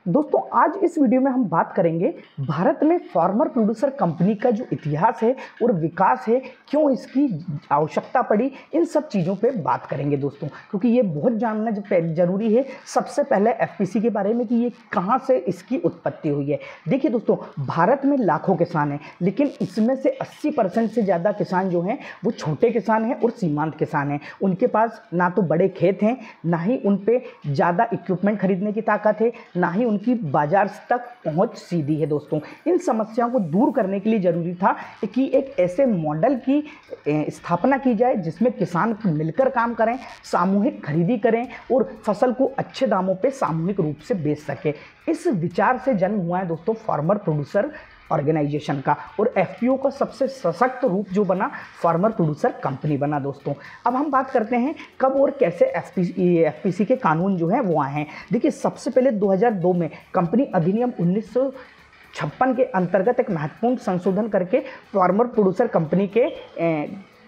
दोस्तों आज इस वीडियो में हम बात करेंगे भारत में फार्मर प्रोड्यूसर कंपनी का जो इतिहास है और विकास है, क्यों इसकी आवश्यकता पड़ी, इन सब चीज़ों पे बात करेंगे दोस्तों, क्योंकि ये बहुत जानना जरूरी है। सबसे पहले एफपीसी के बारे में कि ये कहाँ से इसकी उत्पत्ति हुई है। देखिए दोस्तों, भारत में लाखों किसान हैं, लेकिन इसमें से 80% से ज़्यादा किसान जो हैं वो छोटे किसान हैं और सीमांत किसान हैं। उनके पास ना तो बड़े खेत हैं, ना ही उन पे ज़्यादा इक्विपमेंट खरीदने की ताकत है, ना ही उनकी बाजार तक पहुंच सीधी है। दोस्तों, इन समस्याओं को दूर करने के लिए ज़रूरी था कि एक ऐसे मॉडल की स्थापना की जाए जिसमें किसान मिलकर काम करें, सामूहिक खरीदी करें और फसल को अच्छे दामों पे सामूहिक रूप से बेच सके। इस विचार से जन्म हुआ है दोस्तों फार्मर प्रोड्यूसर ऑर्गेनाइजेशन का, और एफपीओ का सबसे सशक्त रूप जो बना फार्मर प्रोड्यूसर कंपनी बना। दोस्तों अब हम बात करते हैं कब और कैसे एफपीसी के कानून जो हैं वो आए हैं। देखिए, सबसे पहले 2002 में कंपनी अधिनियम 1956 के अंतर्गत एक महत्वपूर्ण संशोधन करके फार्मर प्रोड्यूसर कंपनी के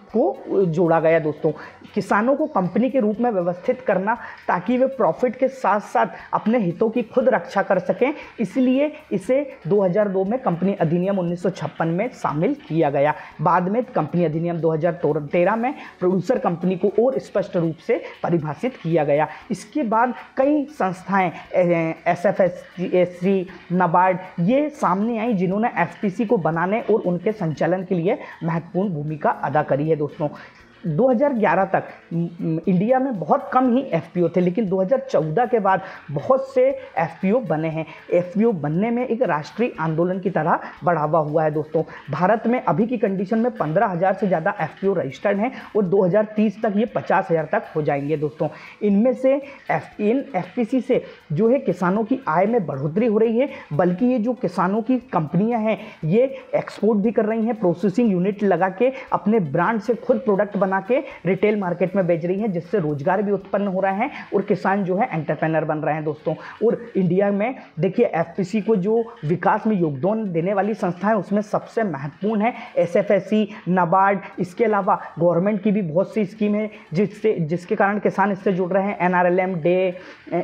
को जोड़ा गया। दोस्तों, किसानों को कंपनी के रूप में व्यवस्थित करना ताकि वे प्रॉफिट के साथ साथ अपने हितों की खुद रक्षा कर सकें, इसलिए इसे 2002 में कंपनी अधिनियम 1956 में शामिल किया गया। बाद में कंपनी अधिनियम 2013 में प्रोड्यूसर कंपनी को और स्पष्ट रूप से परिभाषित किया गया। इसके बाद कई संस्थाएं एसएफएससी, नाबार्ड ये सामने आई जिन्होंने एफपीसी को बनाने और उनके संचालन के लिए महत्वपूर्ण भूमिका अदा करी है। दोस्तों 2011 तक इंडिया में बहुत कम ही एफपीओ थे, लेकिन 2014 के बाद बहुत से एफपीओ बने हैं। एफपीओ बनने में एक राष्ट्रीय आंदोलन की तरह बढ़ावा हुआ है। दोस्तों, भारत में अभी की कंडीशन में 15,000 से ज़्यादा एफपीओ रजिस्टर्ड हैं और 2030 तक ये 50,000 तक हो जाएंगे। दोस्तों, इनमें से इन एफपीसी से जो है किसानों की आय में बढ़ोतरी हो रही है, बल्कि ये जो किसानों की कंपनियां हैं ये एक्सपोर्ट भी कर रही हैं, प्रोसेसिंग यूनिट लगा के अपने ब्रांड से खुद प्रोडक्ट बना के रिटेल मार्केट में बेच रही हैं, जिससे रोजगार भी उत्पन्न हो रहा है और किसान जो है एंटरप्रेन्योर बन रहे हैं। दोस्तों, और इंडिया में देखिए एफपीसी को जो विकास में योगदान देने वाली संस्थाएं उसमें सबसे महत्वपूर्ण है एसएफएससी, नाबार्ड। इसके अलावा गवर्नमेंट की भी बहुत सी स्कीम है जिसके कारण किसान इससे जुड़ रहे हैं, एनआरएलएम डे,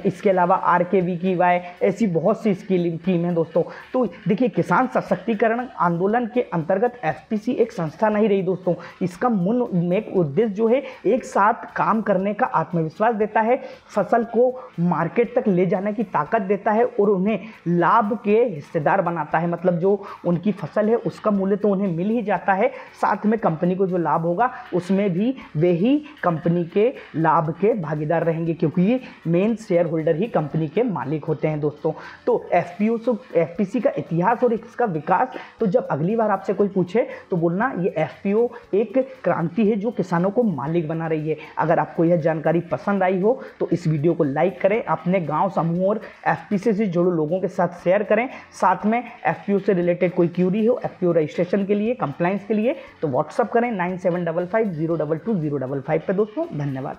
इसके अलावा आरकेवीवाई, ऐसी बहुत सी स्कीम है। दोस्तों, तो देखिए किसान सशक्तिकरण आंदोलन के अंतर्गत एफपीसी एक संस्था नहीं रही। दोस्तों, इसका मूल उद्देश्य जो है एक साथ काम करने का आत्मविश्वास देता है, फसल को मार्केट तक ले जाने की ताकत देता है और उन्हें लाभ के हिस्सेदार बनाता है। मतलब जो उनकी फसल है उसका मूल्य तो उन्हें मिल ही जाता है, साथ में कंपनी को जो लाभ होगा उसमें भी वे ही कंपनी के लाभ के भागीदार रहेंगे, क्योंकि ये मेन शेयर होल्डर ही कंपनी के मालिक होते हैं। दोस्तों, तो एफपीसी का इतिहास और इसका विकास, तो जब अगली बार आपसे कोई पूछे तो बोलना ये एफपीओ एक क्रांति है जो किसानों को मालिक बना रही है। अगर आपको यह जानकारी पसंद आई हो तो इस वीडियो को लाइक करें, अपने गांव समूह और एफपीसी से जुड़े लोगों के साथ शेयर करें। साथ में एफपीओ से रिलेटेड कोई क्यूरी हो, एफपीओ रजिस्ट्रेशन के लिए, कंप्लाइंस के लिए, तो व्हाट्सअप करें 9755 022 055 पे। दोस्तों धन्यवाद।